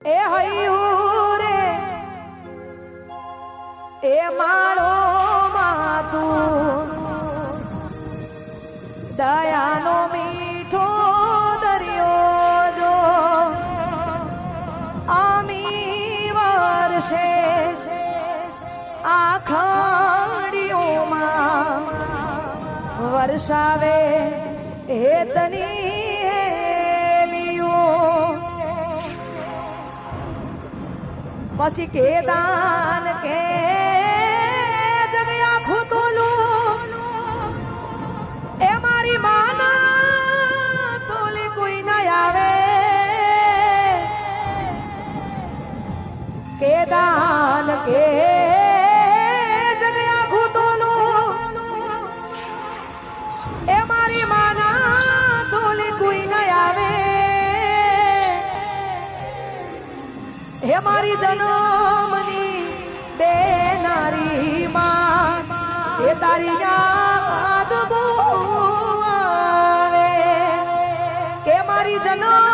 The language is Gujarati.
એ હૈયું રે એ માળો માતું દયાનો મીઠો દરિયો જો આમી વર્ષે આખડીઓમાં વર્ષાવે એ તની પછી કે દાન કે જગ આખું તોલું એ મારી માના તોલી કોઈ ના આવે કે દાન કે જગ આખું તોલું એ મારી માના તોલી કોઈ ના આવે હે મારી જન્મની દેનારી માં એ તારી યાદ બહુ આવે કે મારી જન્મ